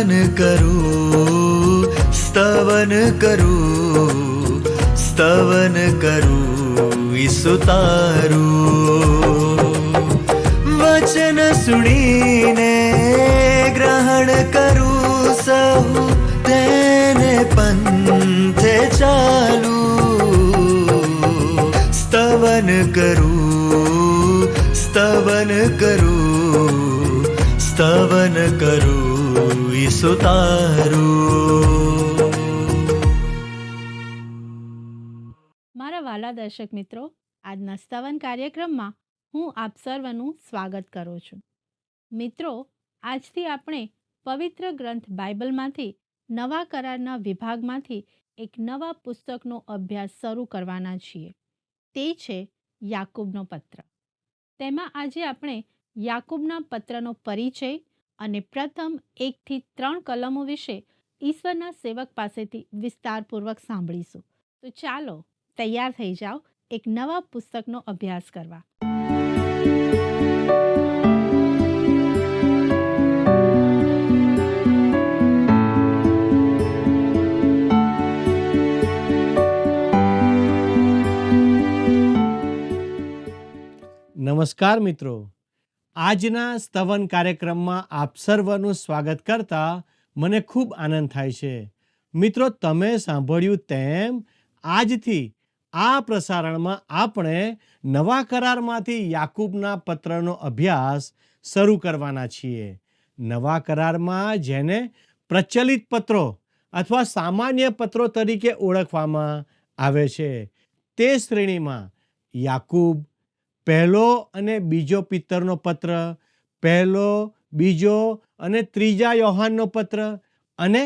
સ્તવન કરું, સ્તવન કરું, સ્તવન કરું ઈસુ તારું. વચન સુણીને ગ્રહણ કરું સહુ, તેને પંથે ચાલુ. સ્તવન કરું, સ્તવન કરું, સ્તવન કરું ઈસુ તારું. મારા વાલા દર્શક મિત્રો, આજના સ્તવન કાર્યક્રમમાં હું આપ સર્વનું સ્વાગત કરું છું. મિત્રો, આજથી આપણે પવિત્ર ગ્રંથ બાઇબલમાંથી નવા કરારના વિભાગમાંથી એક નવા પુસ્તકનો અભ્યાસ શરૂ કરવાના છીએ. તે છે યાકૂબનો પત્ર. તેમાં આજે આપણે યાકૂબના પત્રનો પરિચય અને પ્રથમ 1 થી 3 કલમો વિશે ઈશ્વરના સેવક પાસેથી વિસ્તારપૂર્વક સાંભળીશું. તો ચાલો તૈયાર થઈ જાઓ એક નવા પુસ્તકનો અભ્યાસ કરવા. નમસ્કાર મિત્રો, આજના સ્તવન કાર્યક્રમમાં આપ સર્વનું સ્વાગત કરતા મને ખૂબ આનંદ થાય છે. મિત્રો, તમે સાંભળ્યું તેમ આજથી આ પ્રસારણમાં આપણે નવા કરારમાંથી યાકૂબના પત્રનો અભ્યાસ શરૂ કરવાના છીએ. નવા કરારમાં જેને પ્રચલિત પત્રો અથવા સામાન્ય પત્રો તરીકે ઓળખવામાં આવે છે, તે શ્રેણીમાં યાકૂબ, પહેલો અને બીજો પિત્તરનો પત્ર, પહેલો, બીજો અને ત્રીજા યોહાનનો પત્ર અને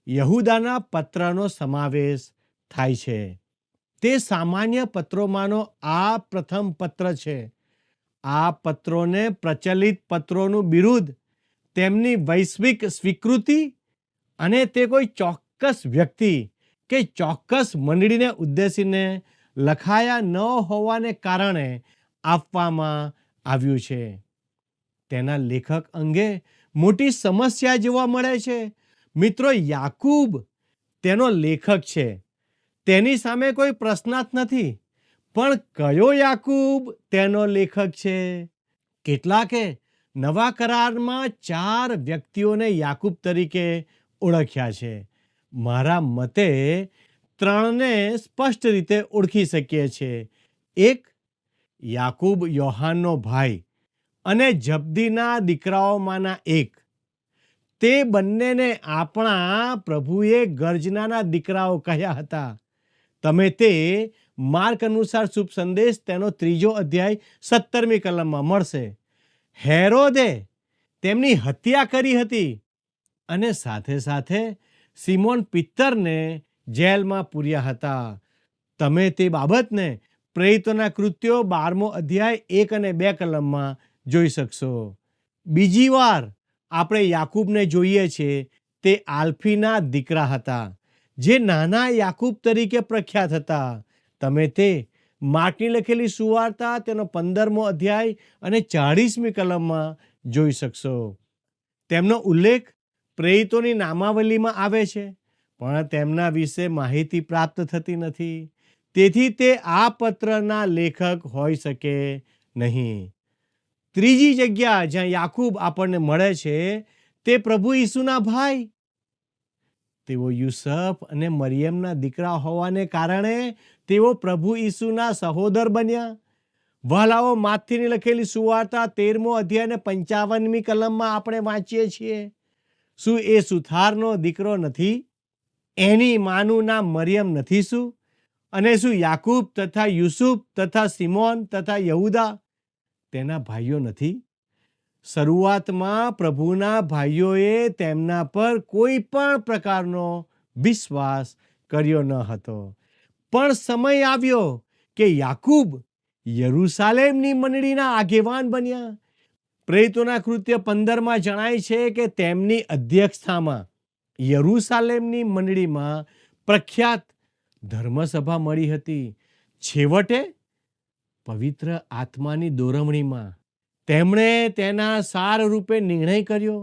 યહૂદાના પત્રનો સમાવેશ થાય છે. તે સામાન્ય પત્રોમાંનો આ પ્રથમ પત્ર છે. આ પત્રોને પ્રચલિત પત્રોનું બિરુદ તેમની વૈશ્વિક સ્વીકૃતિ અને તે કોઈ ચોક્કસ વ્યક્તિ કે ચોક્કસ મંડળીને ઉદ્દેશીને લખાયા ન હોવાને કારણે આપવામાં આવ્યું છે. તેના લેખક અંગે મોટી સમસ્યા જોવા મળે છે. મિત્રો, યાકૂબ તેનો લેખક છે, તેની સામે કોઈ પ્રશ્નાર્થ નથી. પણ કયો યાકૂબ તેનો લેખક છે? કેટલાકે નવા કરારમાં 4 વ્યક્તિઓને યાકૂબ તરીકે ઓળખ્યા છે. મારા મતે 3ને સ્પષ્ટ રીતે ઓળખી શકીએ છીએ. એક, યાકૂબ યોહાનનો ભાઈ અને જબ્દીના દીકરાઓમાંના એક. તે બંનેને આપણા પ્રભુએ ગર્જનાના દીકરાઓ કહ્યા હતા. તમે તે માર્ક અનુસાર શુભ સંદેશ તેનો 3 અધ્યાય 17મી કલમમાં મળશે. હેરોદે તેમની હત્યા કરી હતી અને સાથે સાથે સિમોન પિત્તરને જેલમાં પૂર્યા હતા. તમે તે બાબતને પ્રેરિતોના કૃત્યો 12મો અધ્યાય 1 અને 2 કલમમાં જોઈ શકશો. બીજી વાર આપણે યાકૂબને જોઈએ છીએ. તે આલ્ફીના દીકરા હતા, જે નાના યાકૂબ તરીકે પ્રખ્યાત હતા. તમે તે માર્કની લખેલી સુવાર્તા તેનો 15મો અધ્યાય અને 40મી કલમમાં જોઈ શકશો. તેમનો ઉલ્લેખ પ્રેરિતોની નામાવલીમાં આવે છે, પણ તેમના વિશે માહિતી પ્રાપ્ત થતી નથી. તેથી તે આ પત્રના લેખક હોઈ શકે નહીં. ત્રીજી જગ્યા જ્યાં યાકૂબ આપણને મળે છે, તે પ્રભુ ઈસુના ભાઈ. તેઓ યુસફ અને મરિયમના દીકરા હોવાને કારણે તેઓ પ્રભુ ઈસુના સહોદર બન્યા. વહાલાઓ, માથીની લખેલી સુવાર્તા 13મો અધ્યાય અને 55મી કલમમાં આપણે વાંચીએ છીએ. શું એ સુથારનો દીકરો નથી? એની માનું નામ મરિયમ નથી શું? અને શું યાકૂબ તથા યુસુફ તથા સિમોન તથા યહૂદા તેના ભાઈઓ નથી? શરૂઆતમાં પ્રભુના ભાઈઓએ તેમના પર કોઈ પણ પ્રકારનો વિશ્વાસ કર્યો ન હતો. પણ સમય આવ્યો કે યાકૂબ યરૂશાલેમની મંડળીના આગેવાન બન્યા. પ્રેરિતોના કૃત્ય 15માં જણાય છે કે તેમની અધ્યક્ષતામાં યરૂશાલેમની મંડળીમાં પ્રખ્યાત ધર્મસભા મળી હતી. છેવટે પવિત્ર આત્માની દોરવણીમાં તેમણે તેના સાર રૂપે નિર્ણય કર્યો.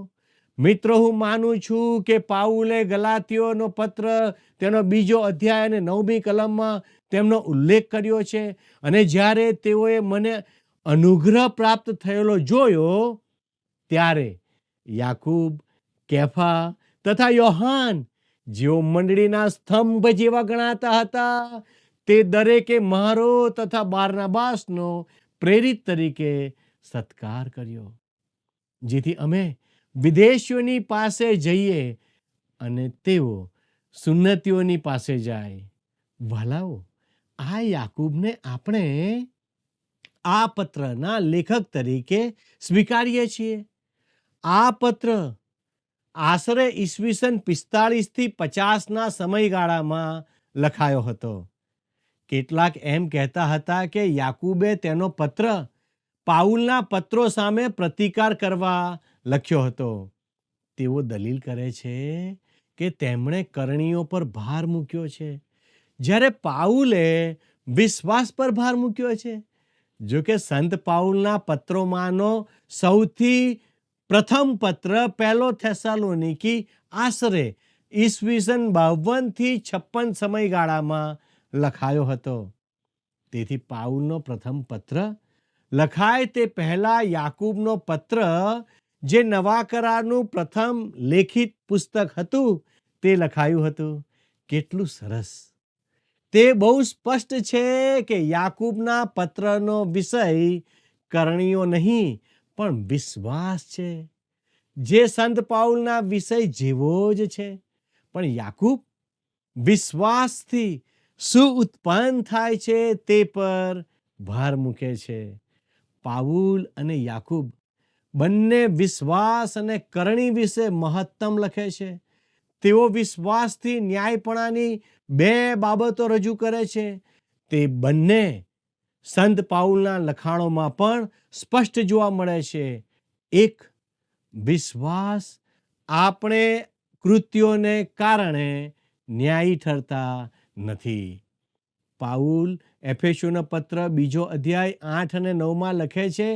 મિત્રો, હું માનું છું કે પાઉલે ગલાતીઓનો પત્ર તેનો 2 અધ્યાય અને 9મી કલમમાં તેમનો ઉલ્લેખ કર્યો છે. અને જ્યારે તેઓએ મને અનુગ્રહ પ્રાપ્ત થયેલો જોયો, ત્યારે યાકૂબ, કેફા તથા યોહાન, જેઓ મંડળીના સ્તંભ જેવા ગણાતા હતા, તે દરેકે મારો તથા બારનાબાસનો પ્રેરિત તરીકે સત્કાર કર્યો, જેથી અમે વિદેશીઓની પાસે જઈએ અને તેઓ સુન્નતીઓની પાસે જાય. વહાલાઓ, આ યાકૂબને આપણે આ પત્રના લેખક તરીકે સ્વીકારીએ છીએ. આ પત્ર આશરે ઈસવીસન 45 થી 50ના સમયગાળામાં લખાયો હતો. કેટલાક એમ કહેતા હતા કે યાકૂબે તેનો પત્ર પાઉલના પત્રો સામે પ્રતિકાર કરવા લખ્યો હતો. તેઓ દલીલ કરે છે કે તેમણે કરણીઓ પર ભાર મૂક્યો છે, જ્યારે પાઉલે વિશ્વાસ પર ભાર મૂક્યો છે. જો કે સંત પાઉલના પત્રોમાંનો સૌથી પ્રથમ પત્ર 1 થેસાલોનિકી આશરે ઈસવીસન 52 થી 56 સમયગાળામાં લખાયો હતો. તેથી પાઉલનો પ્રથમ પત્ર લખાય તે પહેલા યાકૂબનો પત્ર, જે નવા કરારનું પ્રથમ લેખિત પુસ્તક હતું, તે લખાયું હતું. કેટલું સરસ! તે બહુ સ્પષ્ટ છે કે યાકૂબના પત્રનો વિષય કરણીઓ નહીં પણ વિશ્વાસ છે, જે સંત પાઉલના વિષય જેવો જ છે. પણ યાકૂબ વિશ્વાસથી શું ઉત્પન્ન થાય છે તે પર ભાર મૂકે છે. પાઉલ અને યાકૂબ બંને વિશ્વાસ અને કરણી વિશે મહત્તમ લખે છે. તેઓ વિશ્વાસથી ન્યાયપણાની 2 બાબતો રજૂ કરે છે. તે બંને સંત પાઉલના લખાણોમાં પણ સ્પષ્ટ જોવા મળે છે. એક, વિશ્વાસ આપણે કૃત્યોને કારણે ન્યાયી ઠરતા નથી. પાઉલ એફેસીઓનો પત્ર 2 અધ્યાય 8 અને 9માં લખે છે,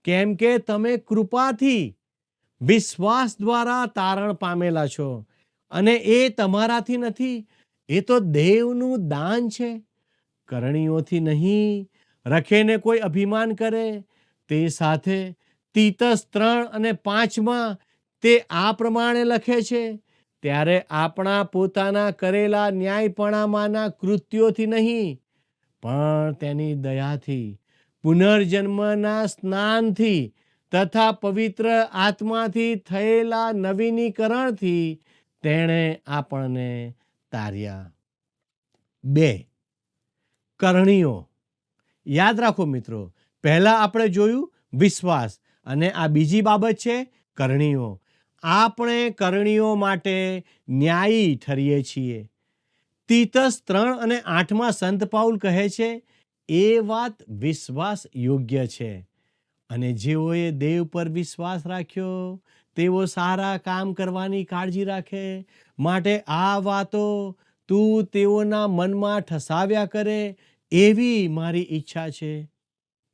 કેમ કે તમે કૃપાથી વિશ્વાસ દ્વારા તારણ પામેલા છો, અને એ તમારાથી નથી, એ તો દેવનું દાન છે, કરણીઓથી નહીં, રખેને કોઈ અભિમાન કરે. તે સાથે તીતસ 3 અને 5માં તે આ પ્રમાણે લખે છે, ત્યારે આપણા પોતાના કરેલા ન્યાયપણામાંના કૃત્યોથી નહીં, પણ તેની દયાથી, પુનર્જન્મના સ્નાનથી તથા પવિત્ર આત્માથી થયેલા નવીનીકરણથી તેણે આપણને તાર્યા. 2, કરણીઓ. યાદ રાખો મિત્રો, પહેલા આપણે જોયું વિશ્વાસ, અને આ બીજી બાબત છે કરણીઓ. આપણે કરણીઓ માટે ન્યાયી ઠરીએ છીએ. તીતસ 3 અને 8માં સંત પાઉલ કહે છે, એ વાત વિશ્વાસ યોગ્ય છે, અને જેઓએ દેવ પર વિશ્વાસ રાખ્યો તેઓ સારા કામ કરવાની કાળજી રાખે. માટે આ વાતો તું તેઓના મનમાં ઠસાવ્યા કરે, એવી મારી ઈચ્છા છે.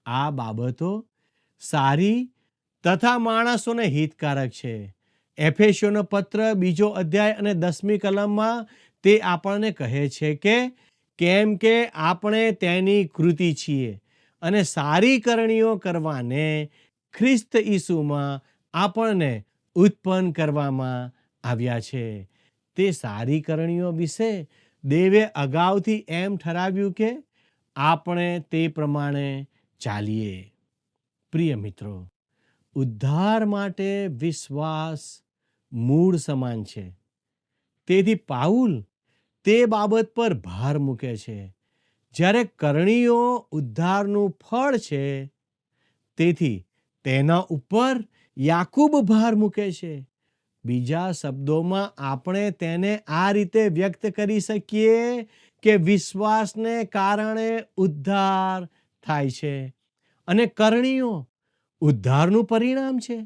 આ બાબતો સારી તથા માણસોને હિતકારક છે. એફેસીઓનો પત્ર 2 અધ્યાય અને 10મી કલમમાં તે આપણને કહે છે કે કેમ કે આપણે તેની કૃતિ છીએ, અને સારી કરણીઓ કરવાને ખ્રિસ્ત ઈસુમાં આપણને ઉત્પન્ન કરવામાં આવ્યા છે. તે સારી કરણીઓ વિશે દેવે અગાઉથી એમ ઠરાવ્યું કે આપણે તે પ્રમાણે ચાલીએ. પ્રિય મિત્રો, ઉદ્ધાર માટે વિશ્વાસ મૂળ સમાન છે. તેથી પાઉલ તે બાબત પર ભાર મૂકે છે, જ્યારે કરણીઓ ઉદ્ધારનું ફળ છે, તેથી તેના ઉપર યાકૂબ ભાર મૂકે છે. બીજા શબ્દોમાં આપણે તેને આ રીતે વ્યક્ત કરી શકીએ કે વિશ્વાસને કારણે ઉદ્ધાર થાય છે, અને કરણીઓ ઉદ્ધારનું પરિણામ છે.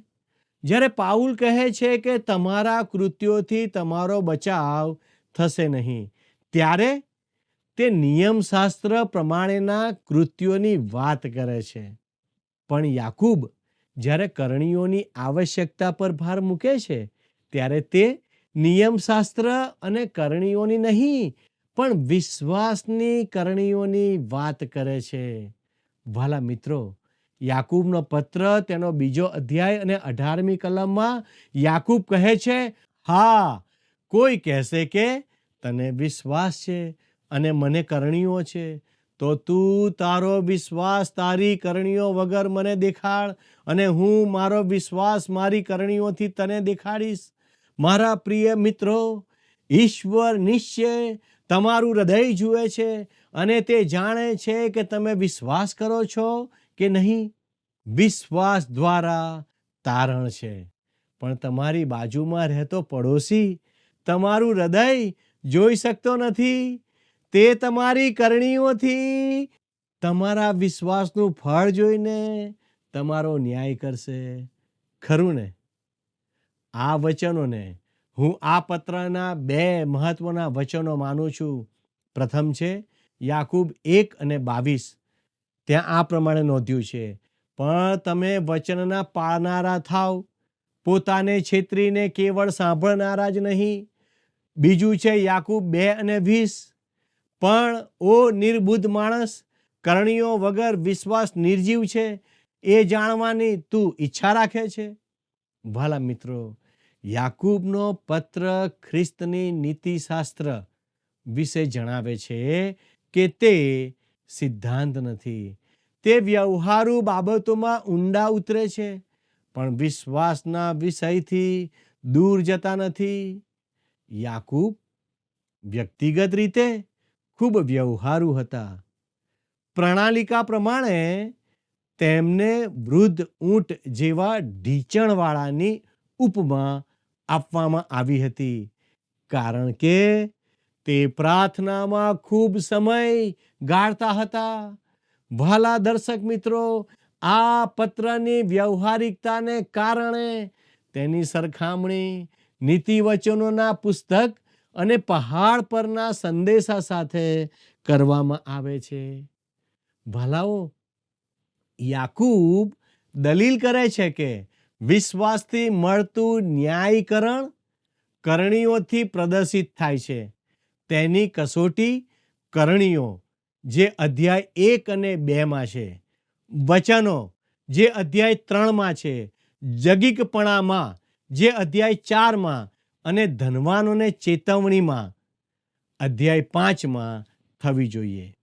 જ્યારે પાઉલ કહે છે કે તમારા કૃત્યોથી તમારો બચાવ થશે નહીં, ત્યારે તે નિયમશાસ્ત્ર પ્રમાણેના કૃત્યોની વાત કરે છે. પણ યાકૂબ જ્યારે કરણીઓની આવશ્યકતા પર ભાર મૂકે છે, ત્યારે તે નિયમશાસ્ત્ર અને કરણીઓની નહીં પણ વિશ્વાસની કરણીઓની વાત કરે છે. વાલા મિત્રો, યાકૂબનો પત્ર તેનો 2 અધ્યાય અને 18મી કલમમાં યાકૂબ કહે છે, હા, કોઈ કહેશે કે તને વિશ્વાસ છે અને મને કરણીઓ છે, તો તું તારો વિશ્વાસ તારી કરણીઓ વગર મને દેખાડ અને હું મારો વિશ્વાસ મારી કરણીઓથી તને દેખાડીશ. મારા પ્રિય મિત્રો, ઈશ્વર નિશ્ચય તમારું હૃદય જુએ છે અને તે જાણે છે કે તમે વિશ્વાસ કરો છો કે નહીં. વિશ્વાસ દ્વારા તારણ છે, પણ તમારી બાજુમાં રહેતો પડોશી તમારું હૃદય જોઈ શકતો નથી. તે તમારી કરણીઓથી તમારા વિશ્વાસનું ફળ જોઈને તમારો ન્યાય કરશે. ખરું ને? આ વચનોને હું આ પત્રના 2 મહત્વના વચનો માનું છું. પ્રથમ છે યાકૂબ 1:22. ત્યાં આ પ્રમાણે નોંધ્યું છે, પણ તમે વચનના પાળનારા થાવ, પોતાને છેતરીને કેવળ સાંભળનારા જ નહીં. બીજું છે યાકૂબ 2:20. પણ ઓ નિર્બુદ્ધ માણસ, કરણીઓ વગર વિશ્વાસ નિર્જીવ છે એ જાણવાની તું ઈચ્છા રાખે છે. વાલા મિત્રો, યાકૂબનો પત્ર ખ્રિસ્તની નીતિશાસ્ત્ર વિશે જણાવે છે કે તે સિદ્ધાંત નથી. તે વ્યવહારુ બાબતોમાં ઊંડા ઉતરે છે, પણ વિશ્વાસના વિષયથી દૂર જતા નથી. યાકૂબ વ્યક્તિગત રીતે ખૂબ વ્યવહારુ હતા. પ્રણાલિકા પ્રમાણે તેમને વૃદ્ધ ઊંટ જેવા ઢીંચણવાળાની ઉપમા આપવામાં આવી હતી, કારણ કે તે પ્રાર્થનામાં ખૂબ સમય ગાળતા હતા. વાલા દર્શક મિત્રો, આ પત્રની વ્યવહારિકતાને કારણે તેની સરખામણી નીતિવચનોના પુસ્તક અને પહાડ પરના સંદેશા સાથે કરવામાં આવે છે. ભલાઓ, યાકૂબ દલીલ કરે છે કે વિશ્વાસથી મળતું ન્યાયીકરણ કરણીઓથી પ્રદર્શિત થાય છે. તેની કસોટી કરણીઓ જે અધ્યાય 1 અને 2માં છે, વચનો જે અધ્યાય 3માં છે, જગીકપણામાં જે અધ્યાય 4માં અને ધનવાનોને ચેતવણીમાં અધ્યાય 5માં થવી જોઈએ.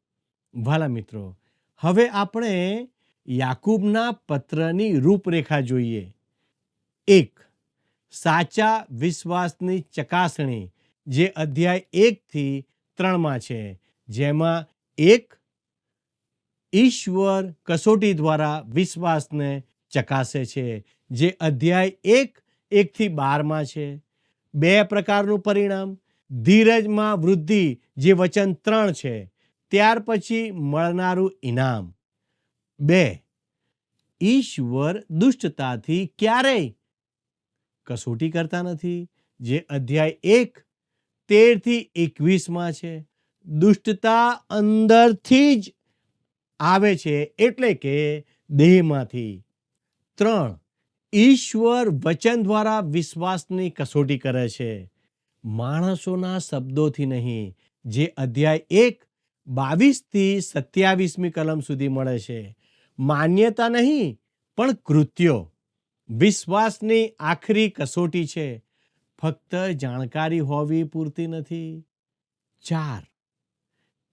વાલા મિત્રો, હવે આપણે યાકૂબના પત્રની રૂપરેખા જોઈએ. 1. સાચા વિશ્વાસની ચકાસણી જે અધ્યાય 1થી 3માં છે, જેમાં 1. ઈશ્વર કસોટી દ્વારા વિશ્વાસને ચકાસે છે, જે અધ્યાય 1:1-12માં છે. 2 પ્રકારનું પરિણામ, ધીરજમાં વૃદ્ધિ જે વચન 3 છે, ત્યાર પછી મળનારું ઇનામ. 2. ઈશ્વર દુષ્ટતાથી ક્યારેય કસોટી કરતા નથી, જે અધ્યાય 1:13-21માં છે. દુષ્ટતા અંદરથી જ આવે છે, એટલે કે દેહમાંથી. 3. ઈશ્વર વચન દ્વારા વિશ્વાસની કસોટી કરે છે, માણસોના શબ્દોથી નહીં, જે અધ્યાય 1:22-27મી કલમ સુધી મળે છે. માન્યતા નહીં, પણ કૃત્યો વિશ્વાસની આખરી કસોટી છે. ફક્ત જાણકારી હોવી પૂરતી નથી. 4.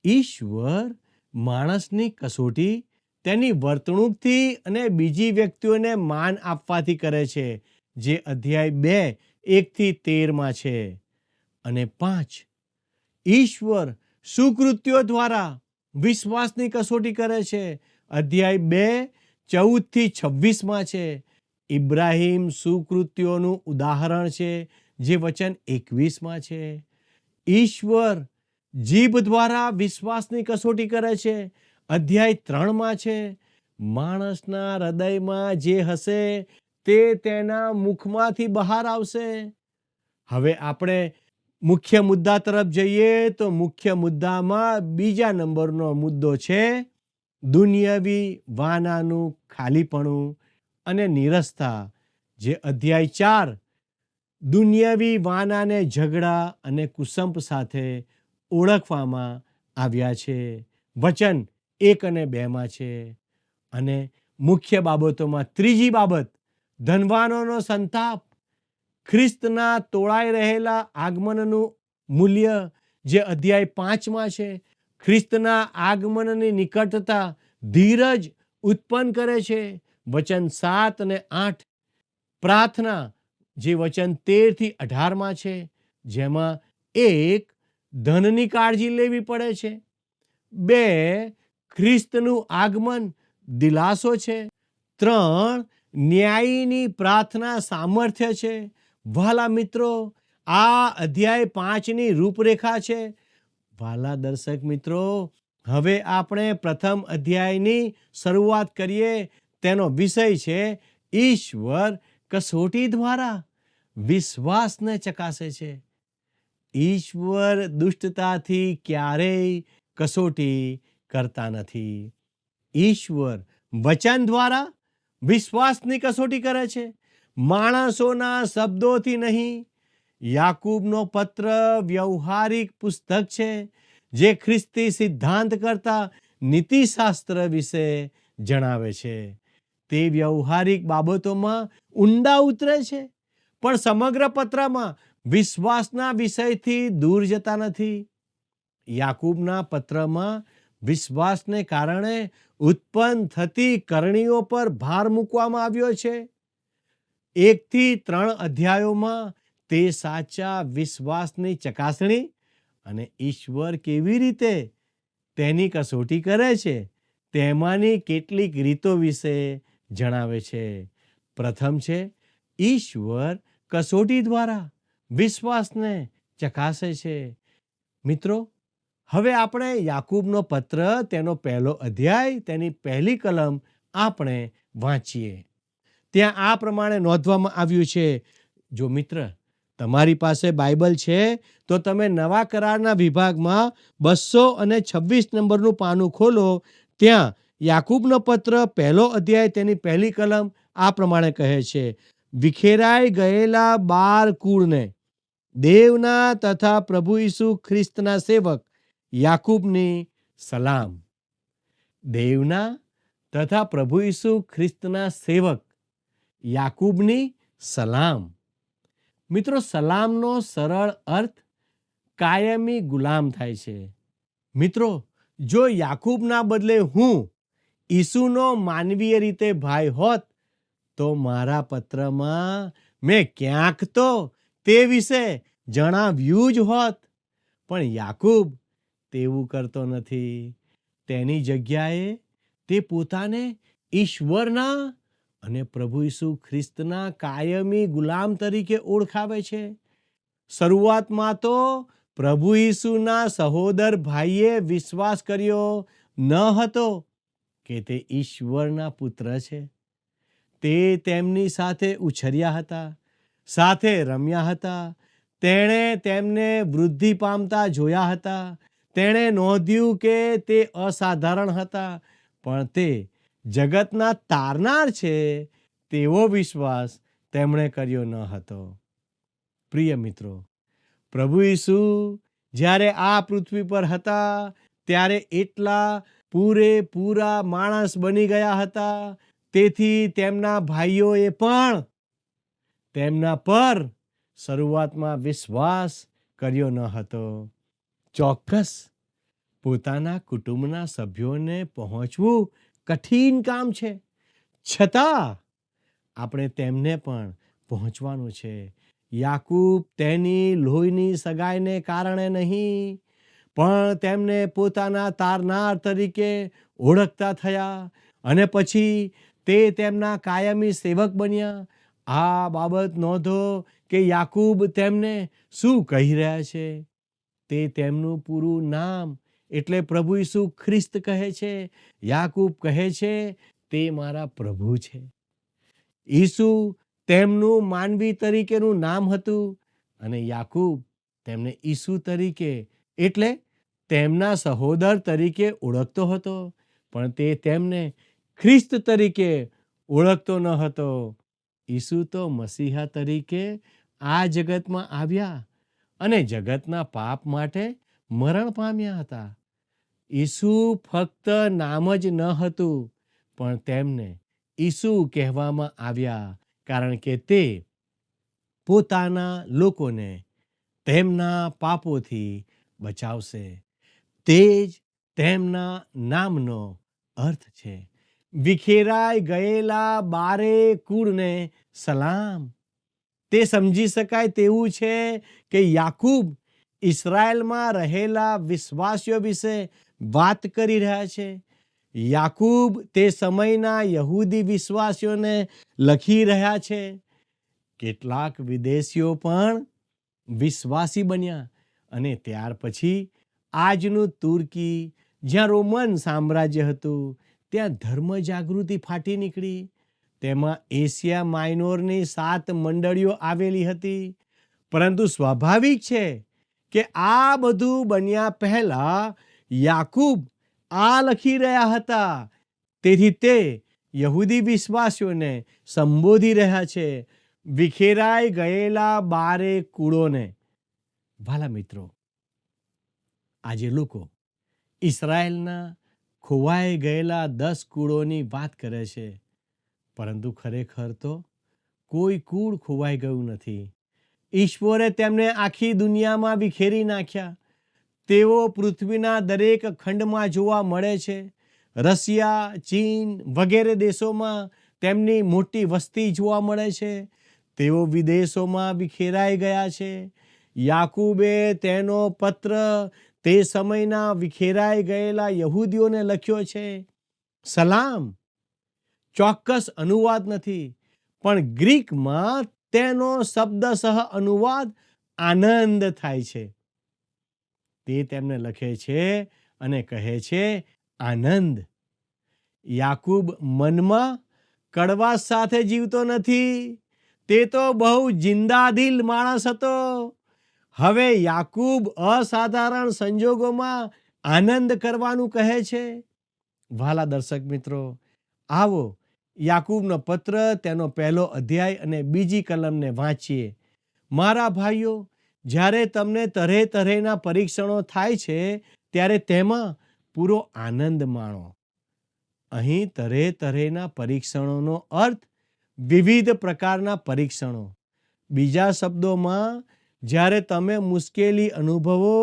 ઈશ્વર માણસની કસોટી તેની વર્તણૂકથી અને બીજી વ્યક્તિઓને માન આપવાથી કરે છે, જે અધ્યાય 2:1-13માં છે. અને 5. ઈશ્વર સુકૃત્યો દ્વારા વિશ્વાસની કસોટી કરે છે, અધ્યાય 2:14-26માં છે. ઇબ્રાહિમ સુકૃત્યોનું ઉદાહરણ છે, જે વચન 21માં છે. ઈશ્વર જીભ દ્વારા વિશ્વાસની કસોટી કરે છે, અધ્યાય 3માં છે. માણસના હૃદયમાં જે હશે તે તેના મુખમાંથી બહાર આવશે. હવે આપણે મુખ્ય મુદ્દા તરફ જઈએ તો મુખ્ય મુદ્દામાં 2જા નંબરનો મુદ્દો છે દુનિયાવી વાનાનું ખાલીપણું અને નીરસતા, જે અધ્યાય દુનિયાવી વાનાને ઝઘડા અને કુસંપ સાથે ઓળખવામાં આવ્યા છે. વચન 1 અને 2માં છે. અને મુખ્ય બાબતોમાં ત્રીજી બાબત, ધનવાનોનો સંતાપ, ખ્રિસ્તના તોળાઈ રહેલા આગમનનું મૂલ્ય, જે અધ્યાય 5માં છે. ખ્રિસ્તના આગમનની નિકટતા ધીરજ ઉત્પન્ન કરે છે. વચન 7 અને 8. પ્રાર્થના, જે વચન 13 થી 18માં છે, જેમાં 1 ધનની કાળજી લેવી પડે છે, 2 ખ્રિસ્તનું આગમન દિલાસો છે, 3 ન્યાયની પ્રાર્થના સામર્થ્ય છે. વહાલા મિત્રો, આ અધ્યાય 5ની રૂપરેખા છે. વહાલા દર્શક મિત્રો, હવે આપણે પ્રથમ અધ્યાયની શરૂઆત કરીએ. તેનો વિષય છે ઈશ્વર કસોટી દ્વારા વિશ્વાસને ચકાસે છે. ઈશ્વર દુષ્ટતાથી ક્યારેય કસોટી કરતા નથી. ઈશ્વર વચન દ્વારા વિશ્વાસની કસોટી કરે છે, માણસોના શબ્દોથી નહીં. યાકૂબનો પત્ર વ્યવહારિક પુસ્તક છે, જે ખ્રિસ્તી સિદ્ધાંત કરતા નીતિશાસ્ત્ર વિશે જણાવે છે. તે વ્યવહારિક બાબતોમાં ઊંડા ઉતરે છે, પણ સમગ્ર પત્રમાં વિશ્વાસના વિષયથી દૂર જતા નથી. યાકૂબના પત્રમાં વિશ્વાસને કારણે ઉત્પન્ન થતી કરણીઓ પર ભાર મૂકવામાં આવ્યો છે. 1 થી 3 અધ્યાયોમાં તે સાચા વિશ્વાસની ચકાસણી અને ઈશ્વર કેવી રીતે તેની કસોટી કરે છે તેમાંની કેટલીક રીતો વિશે જણાવે છે. પ્રથમ છે, ઈશ્વર કસોટી દ્વારા વિશ્વાસને ચકાસે છે. મિત્રો, હવે આપણે યાકૂબનો પત્ર, તેનો પહેલો અધ્યાય, તેની પહેલી કલમ આપણે વાંચીએ. ત્યાં આ પ્રમાણે નોંધવામાં આવ્યું છે. જો મિત્ર તમારી પાસે બાઇબલ છે તો તમે નવા કરારના વિભાગમાં 226 નંબરનું પાનું ખોલો. ત્યાં યાકૂબનો પત્ર પહેલો અધ્યાય, તેની પહેલી કલમ આ પ્રમાણે કહે છે: વિખેરાઈ ગયેલા 12 કુળને દેવના તથા પ્રભુ ઈસુ ખ્રિસ્તના સેવક યાકૂબની સલામ. દેવના તથા પ્રભુ ઈસુ ખ્રિસ્તના સેવક યાકૂબની સલામ. મિત્રો, સલામનો સરળ અર્થ કાયમી ગુલામ થાય છે. મિત્રો, જો યાકૂબના બદલે હું ઈસુનો માનવીય રીતે ભાઈ હોત તો મારા પત્રમાં મેં ક્યાંક તો તે વિશે જણાવ્યું જ હોત. પણ યાકૂબ તેવું કરતો નથી. તેની જગ્યાએ તે પોતાને ઈશ્વરના અને પ્રભુ ઈસુ ખ્રિસ્તના કાયમી ગુલામ તરીકે ઓળખાવે છે. શરૂઆતમાં તો પ્રભુ ઈસુના સહોદર ભાઈએ વિશ્વાસ કર્યો ન હતો કે તે ઈશ્વરના પુત્ર છે. તે તેમની સાથે ઉછર્યા હતા, સાથે રમ્યા હતા. તેણે તેમને વૃદ્ધિ પામતા જોયા હતા. તેણે નોંધ્યું કે તે અસાધારણ હતા, પણ તે જગતના તારનાર છે તેવો વિશ્વાસ તેમણે કર્યો ન હતો. પ્રિય મિત્રો, પ્રભુ ઈસુ જ્યારે આ પૃથ્વી પર હતા ત્યારે એટલા પૂરેપૂરા માણસ બની ગયા હતા. તેથી તેમના ભાઈઓએ પણ તેમના પર શરૂઆતમાં વિશ્વાસ કર્યો ન હતો. ચોક્કસ પોતાના કુટુંબના સભ્યોને પહોંચવું કઠિન કામ છે, છતાં આપણે તેમને પણ પહોંચવાનું છે. યાકૂબ તેની લોહીની સગાઈને કારણે નહીં, પણ તેમને પોતાના તારનાર તરીકે ઓળખતા થયા અને પછી તે તેમના કાયમી સેવક બન્યા. આ બાબત નોંધો કે યાકૂબ તેમને શું કહી રહ્યા છે. તે તેમનું પૂરું નામ એટલે પ્રભુ ઈસુ ખ્રિસ્ત કહે છે. યાકૂબ કહે છે તે મારા પ્રભુ છે. ઈસુ તેમનું માનવી તરીકેનું નામ હતું અને યાકૂબ તેમને ઈસુ તરીકે એટલે તેમના સહોદર તરીકે ઓળખતો હતો, પણ તે તેમને ખ્રિસ્ત તરીકે ઓળખતો ન હતો. ઈસુ તો મસીહા તરીકે આ જગતમાં આવ્યા અને જગતના પાપ માટે મરણ પામ્યા હતા. ઈસુ ફક્ત નામ જ ન હતું, પણ તેમને ઈસુ કહેવામાં આવ્યા, કારણ કે તે પોતાના લોકોને તેમના પાપોથી બચાવશે. તે જ તેમના નામનો અર્થ છે. વિખેરાઈ ગયેલા બારે કુળને સલામ. તે સમજી શકાય તેવું છે કે યાકૂબ ઇસ્રાયેલમાં રહેલા વિશ્વાસીઓ વિશે વાત કરી રહ્યા છે. યાકૂબ તે સમયના યહૂદી વિશ્વાસીઓને લખી રહ્યા છે. કેટલાક વિદેશીઓ પણ વિશ્વાસી બન્યા અને ત્યાર પછી આજનું તુર્કી, જ્યાં રોમન સામ્રાજ્ય હતું, ત્યાં ધર્મ જાગૃતિ ફાટી નીકળી. તેમાં એશિયા માઇનોરની 7 મંડળીઓ આવેલી હતી. પરંતુ સ્વાભાવિક છે કે આ બધું બન્યા પહેલા યાકૂબ આ લખી રહ્યા હતા. તેથી તે યહૂદી વિશ્વાસીઓને સંબોધી રહ્યા છે, વિખેરાઈ ગયેલા બારે કુળોને. વાલા મિત્રો, આજે લોકો ઇસ્રાયેલના ખોવાઈ ગયેલા 10 કુળોની વાત કરે છે, પરંતુ ખરેખર તો કોઈ કુળ ખોવાઈ ગયું નથી. ઈશ્વરે તેમને આખી દુનિયામાં વિખેરી નાખ્યા. તેઓ પૃથ્વીના દરેક ખંડમાં જોવા મળે છે. રશિયા, ચીન વગેરે દેશોમાં તેમની મોટી વસ્તી જોવા મળે છે. તેઓ વિદેશોમાં વિખેરાઈ ગયા છે. યાકૂબે તેનો પત્ર તે સમયના વિખેરાઈ ગયેલા યહૂદીઓને લખ્યો છે. સલામ ચોક્કસ અનુવાદ નથી, પણ ગ્રીકમાં તેનો શબ્દસહ અનુવાદ આનંદ થાય છે. તે તેમને લખે છે અને કહે છે આનંદ. યાકૂબ મનમાં કડવાશ સાથે જીવતો નથી. તે તો બહુ જિંદાદિલ માણસ હતો. હવે યાકૂબ અસાધારણ સંજોગોમાં આનંદ કરવાનું કહે છે. વાલા દર્શક મિત્રો, આવો યાકૂબનો પત્ર, તેનો 1 અધ્યાય અને 2 કલમને વાંચીએ. મારા ભાઈઓ, જ્યારે તમને તરહે તરહેના પરીક્ષણો થાય છે, ત્યારે તેમાં પૂરો આનંદ માણો. અહીં તરહે તરહેના પરીક્ષણોનો અર્થ વિવિધ પ્રકારના પરીક્ષણો. બીજા શબ્દોમાં, જ્યારે તમે મુશ્કેલી અનુભવો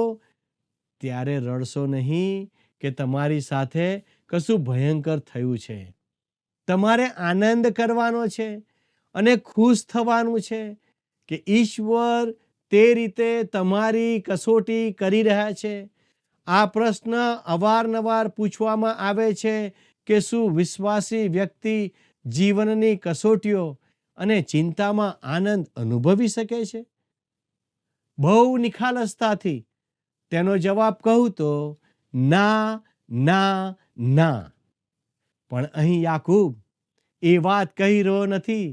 ત્યારે રડશો નહીં કે તમારી સાથે કશું ભયંકર થયું છે. તમારે આનંદ કરવાનો છે અને ખુશ થવાનું છે કે ઈશ્વર તે રીતે તમારી કસોટી કરી રહ્યા છે. આ પ્રશ્ન અવારનવાર પૂછવામાં આવે છે કે શું વિશ્વાસી વ્યક્તિ જીવનની કસોટીઓ અને ચિંતામાં આનંદ અનુભવી શકે છે? બહુ નિખાલસતાથી તેનો જવાબ કહું તો ના, ના, ના. પણ અહીં યાકૂબ એ વાત કહી રહ્યો નથી.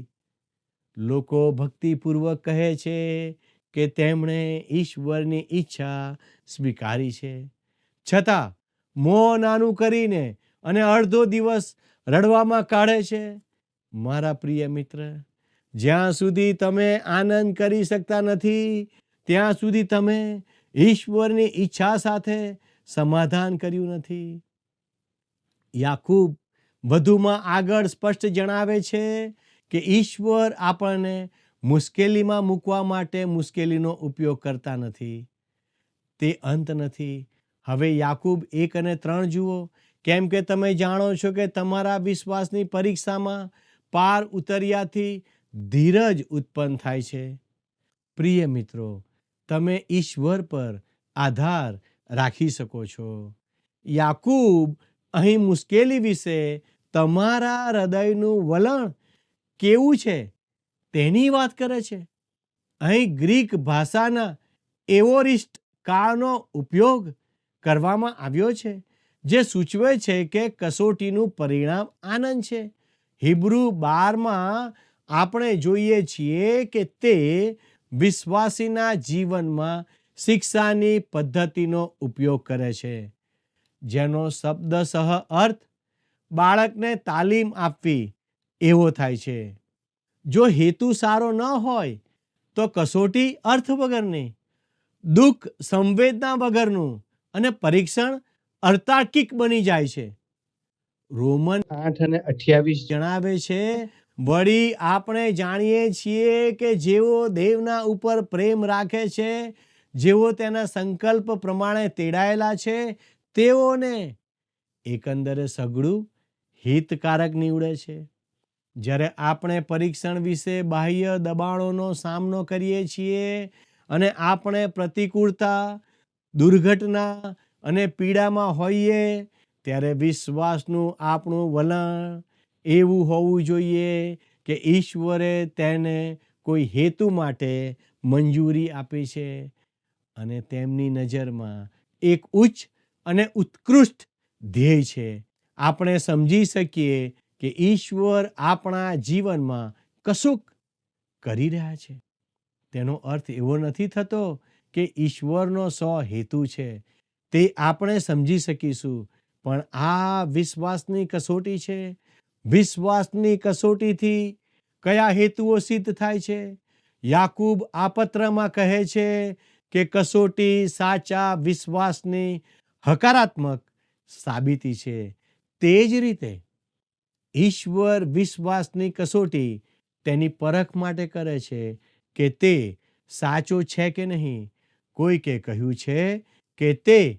લોકો ભક્તિપૂર્વક કહે છે કે તેમણે ઈશ્વરની ઈચ્છા સ્વીકારી છે, છતાં મોં નાનું કરીને અને અડધો દિવસ રડવામાં કાઢે છે. મારા પ્રિય મિત્ર, જ્યાં સુધી તમે આનંદ કરી શકતા નથી, ત્યાં સુધી તમે ઈશ્વરની ઈચ્છા સાથે સમાધાન કર્યું નથી. યાકૂબ વધુમાં આગળ સ્પષ્ટ જણાવે છે કે ઈશ્વર આપણને મુશ્કેલીમાં મૂકવા માટે મુશ્કેલીનો ઉપયોગ કરતા નથી. તે અંત નથી. હવે યાકૂબ 1 અને 3 જુઓ. કેમ કે તમે જાણો છો કે તમારા વિશ્વાસની પરીક્ષામાં પાર ઉતર્યાથી ધીરજ ઉત્પન્ન થાય છે. પ્રિય મિત્રો, તમે ઈશ્વર પર આધાર રાખી શકો છો. યાકૂબ અહીં મુશ્કેલી વિશે તમારા હૃદયનું વલણ કેવું છે તેની વાત કરે છે. અહીં ગ્રીક ભાષાના એવોરિસ્ટ કાળનો ઉપયોગ કરવામાં આવ્યો છે, જે સૂચવે છે કે કસોટીનું પરિણામ આનંદ છે. હિબ્રુ 12માં આપણે જોઈએ છીએ કે તે વિશ્વાસીના જીવનમાં શિક્ષાની પદ્ધતિનો ઉપયોગ કરે છે, જેનો શબ્દસહ અર્થ બાળકને તાલીમ આપવી એવો થાય છે. જો હેતુ સારો ન હોય તો કસોટી અર્થ વગરની, દુઃખ સંવેદના વગરનું અને પરીક્ષણ અર્તાર્કિક બની જાય છે. રોમન 8:28 જણાવે છે, વળી આપણે જાણીએ છીએ કે જેઓ દેવના ઉપર પ્રેમ રાખે છે, જેઓ તેના સંકલ્પ પ્રમાણે તેડાયેલા છે, તેઓને એકંદરે સઘળું હિતકારક નીવડે છે. જ્યારે આપણે પરીક્ષણ વિશે બાહ્ય દબાણોનો સામનો કરીએ છીએ અને આપણે પ્રતિકૂળતા, દુર્ઘટના અને પીડામાં હોઈએ, ત્યારે વિશ્વાસનું આપણું વલણ એવું હોવું જોઈએ કે ઈશ્વરે તેને કોઈ હેતુ માટે મંજૂરી આપી છે અને તેમની નજરમાં એક ઉચ્ચ અને ઉત્કૃષ્ટ ધ્યેય છે. આપણે સમજી શકીએ કે ઈશ્વર આપણા જીવનમાં કશુંક કરી રહ્યા છે. તેનો અર્થ એવો નથી થતો કે ઈશ્વરનો હેતુ છે, તે આપણે સમજી શકીશું, પણ આ વિશ્વાસની કસોટી છે. વિશ્વાસની કસોટીથી કયા હેતુઓ સિદ્ધ થાય છે? યાકૂબ આ પત્રમાં કહે છે કે કસોટી સાચા વિશ્વાસની હકારાત્મક સાબિતી છે. તે જ રીતે ઈશ્વર વિશ્વાસની કસોટી તેની પરખ માટે કરે છે કે તે સાચો છે કે નહીં. કોઈકે કહ્યું છે કે તે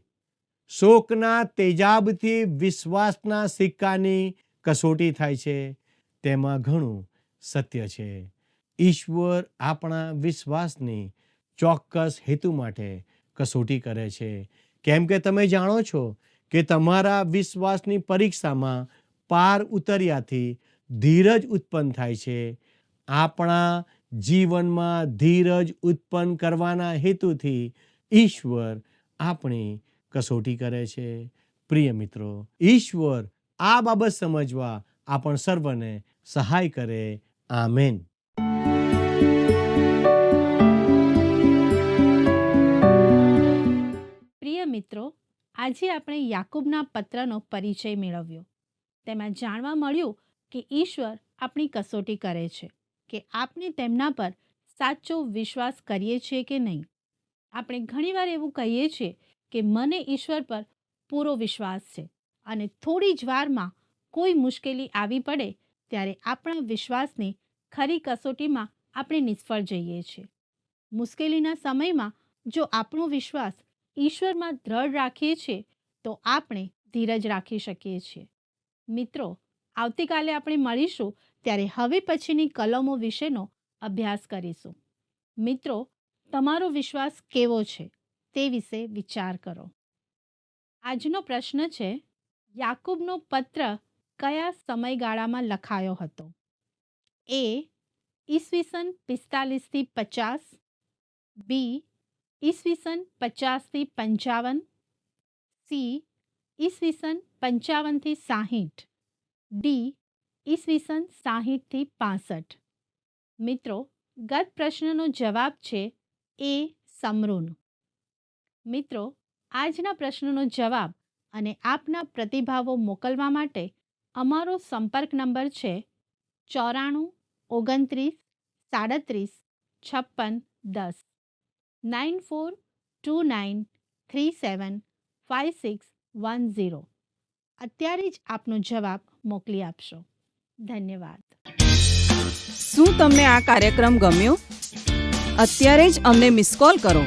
શોકના તેજાબથી વિશ્વાસના સિક્કાની કસોટી થાય છે. તેમાં ઘણું સત્ય છે. ઈશ્વર આપણા વિશ્વાસની ચોક્કસ હેતુ માટે કસોટી કરે છે, કેમ કે તમે જાણો છો કે તમારા વિશ્વાસની પરીક્ષામાં પાર ઉતર્યાથી ધીરજ ઉત્પન્ન થાય છે. આપણા જીવનમાં ધીરજ ઉત્પન્ન કરવાના હેતુથી ઈશ્વર આપણી કસોટી કરે છે. પ્રિય મિત્રો, ઈશ્વર આ બાબત સમજવા આપણ સર્વને સહાય કરે. આમેન. પ્રિય મિત્રો, આજે આપણે યાકૂબના પત્રનો પરિચય મેળવ્યો. તેમાં જાણવા મળ્યું કે ઈશ્વર આપણી કસોટી કરે છે કે આપણે તેમના પર સાચો વિશ્વાસ કરીએ છીએ કે નહીં. આપણે ઘણીવાર એવું કહીએ છીએ કે મને ઈશ્વર પર પૂરો વિશ્વાસ છે, અને થોડી જ વારમાં કોઈ મુશ્કેલી આવી પડે ત્યારે આપણા વિશ્વાસની ખરી કસોટીમાં આપણે નિષ્ફળ જઈએ છીએ. મુશ્કેલીના સમયમાં જો આપણો વિશ્વાસ ઈશ્વરમાં દ્રઢ રાખીએ છીએ તો આપણે ધીરજ રાખી શકીએ છીએ. મિત્રો, આવતીકાલે આપણે મળીશું ત્યારે હવે પછીની કલમો વિશેનો અભ્યાસ કરીશું. મિત્રો, તમારો વિશ્વાસ કેવો છે તે વિશે વિચાર કરો. આજનો પ્રશ્ન છે, યાકૂબનો પત્ર કયા સમયગાળામાં લખાયો હતો? એ. ઈસવીસન 45 થી 50, બી. ઈસવીસન 50 થી 55, સી. ઈસવીસન 55 થી 60, ડી. ઈસવીસન 60 થી 65. મિત્રો, ગત પ્રશ્નનો જવાબ છે એ. સમરૂન. મિત્રો, આજના પ્રશ્નનો જવાબ અને આપના પ્રતિભાવો મોકલવા માટે અમારો સંપર્ક નંબર છે 94 29 37 56 10, 9429375610. અત્યારે જ આપનો જવાબ મોકલી આપશો. ધન્યવાદ. શું તમને આ કાર્યક્રમ ગમ્યો? અત્યારે જ અમને મિસ કોલ કરો.